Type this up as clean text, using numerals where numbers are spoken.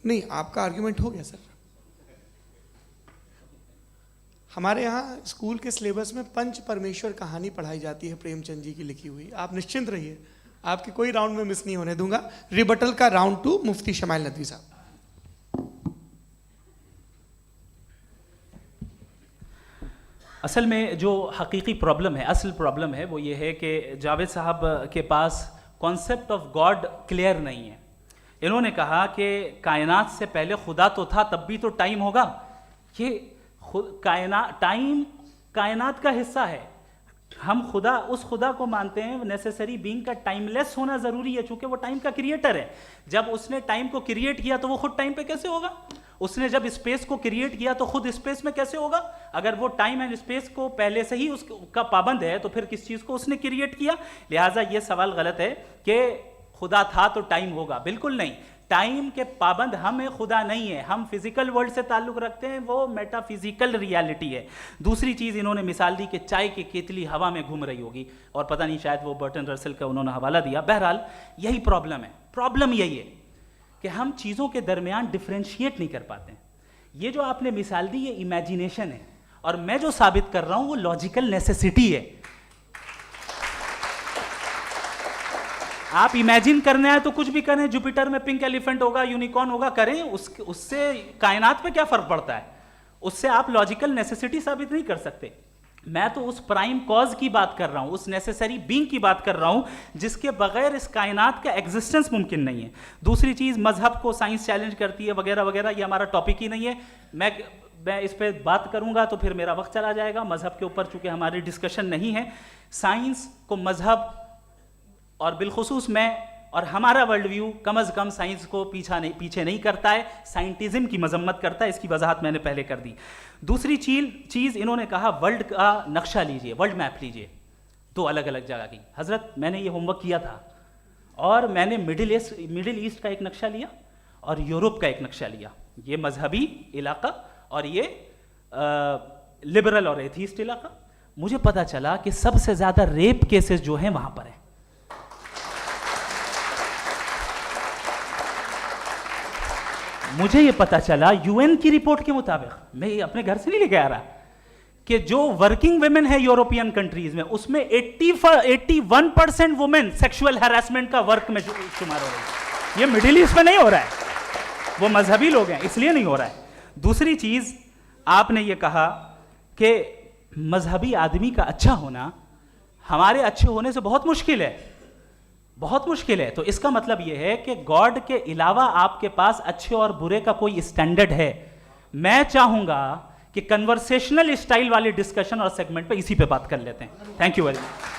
نہیں آپ کا آرگیومنٹ ہو گیا سر. ہمارے یہاں اسکول کے سلیبس میں پنچ پرمیشور کہانی پڑھائی جاتی ہے پریم چند جی کی لکھی ہوئی. آپ نشچنت رہیے, آپ کے کوئی راؤنڈ میں مس نہیں ہونے دوں گا. ریبٹل کا راؤنڈ 2 مفتی شمائل ندوی صاحب. اصل میں جو حقیقی پرابلم ہے, اصل پرابلم ہے وہ یہ ہے کہ جاوید صاحب کے پاس کانسیپٹ آف گاڈ کلیئر نہیں ہے. انہوں نے کہا کہ کائنات سے پہلے خدا تو تھا, تب بھی تو ٹائم ہوگا. یہ ٹائم کائنات کا حصہ ہے. ہم اس خدا کو مانتے ہیں, نیسیسری بینگ کا ٹائم لیس ہونا ضروری ہے چونکہ وہ ٹائم کا کریٹر ہے. جب اس نے ٹائم کو کریٹ کیا تو وہ خود ٹائم پہ کیسے ہوگا؟ اس نے جب اسپیس کو کریٹ کیا تو خود اسپیس میں کیسے ہوگا؟ اگر وہ ٹائم اینڈ اسپیس کو پہلے سے ہی اس کا پابند ہے تو پھر کس چیز کو اس نے کریٹ کیا؟ لہٰذا یہ سوال غلط ہے کہ خدا تھا تو ٹائم ہوگا. بالکل نہیں. ٹائم کے پابند ہم ہیں, خدا نہیں ہے. ہم فزیکل ورلڈ سے تعلق رکھتے ہیں, وہ میٹا فزیکل ریالٹی ہے. دوسری چیز انہوں نے مثال دی کہ چائے کی کیتلی ہوا میں گھوم رہی ہوگی, اور پتہ نہیں شاید وہ برٹن رسل کا انہوں نے حوالہ دیا. بہرحال یہی پرابلم ہے. پرابلم یہی ہے کہ ہم چیزوں کے درمیان ڈفرینشیٹ نہیں کر پاتے ہیں. یہ جو آپ نے مثال دی یہ امیجینیشن ہے, اور میں جو ثابت کر رہا ہوں وہ لاجیکل نیسیسٹی ہے. آپ امیجن کرنے آئے تو کچھ بھی کریں, جوپیٹر میں پنک ایلیفنٹ ہوگا, یونیکارن ہوگا, کریں. اس سے کائنات پہ کیا فرق پڑتا ہے؟ اس سے آپ لاجیکل نیسیسٹی ثابت نہیں کر سکتے. میں تو اس پرائم کاز کی بات کر رہا ہوں, اس نیسیسری بینگ کی بات کر رہا ہوں جس کے بغیر اس کائنات کا ایگزسٹنس ممکن نہیں ہے. دوسری چیز, مذہب کو سائنس چیلنج کرتی ہے وغیرہ وغیرہ, یہ ہمارا ٹاپک ہی نہیں ہے. میں اس پہ بات کروں گا تو پھر میرا وقت چلا جائے گا. مذہب کے اوپر چونکہ ہماری ڈسکشن نہیں ہے. سائنس کو مذہب اور بالخصوص میں اور ہمارا ورلڈ ویو کم از کم سائنس کو پیچھے نہیں کرتا ہے, سائنٹزم کی مذمت کرتا ہے. اس کی وضاحت میں نے پہلے کر دی. دوسری چیز انہوں نے کہا ورلڈ کا نقشہ لیجئے, ورلڈ میپ لیجئے, 2 الگ الگ جگہ کی. حضرت میں نے یہ ہوم ورک کیا تھا, اور میں نے مڈل ایسٹ کا ایک نقشہ لیا اور یورپ کا ایک نقشہ لیا. یہ مذہبی علاقہ اور یہ لبرل اور ایتھیسٹ علاقہ. مجھے پتا چلا کہ سب سے زیادہ ریپ کیسز جو ہیں وہاں پر ہیں. مجھے یہ پتا چلا یو این کی رپورٹ کے مطابق, میں اپنے گھر سے نہیں لے کے آ رہا, کہ جو ورکنگ ویمن ہے یورپین کنٹریز میں, اس میں 81% وومن سیکشول ہراسمنٹ کا ورک میں شمار ہو رہی ہے. یہ مڈل ایسٹ میں نہیں ہو رہا ہے, وہ مذہبی لوگ ہیں اس لیے نہیں ہو رہا ہے. دوسری چیز, آپ نے یہ کہا کہ مذہبی آدمی کا اچھا ہونا ہمارے اچھے ہونے سے بہت مشکل ہے, بہت مشکل ہے. تو اس کا مطلب یہ ہے کہ گاڈ کے علاوہ آپ کے پاس اچھے اور برے کا کوئی اسٹینڈرڈ ہے. میں چاہوں گا کہ کنورسیشنل اسٹائل والی ڈسکشن اور سیگمنٹ پہ اسی پہ بات کر لیتے ہیں. Thank you very much.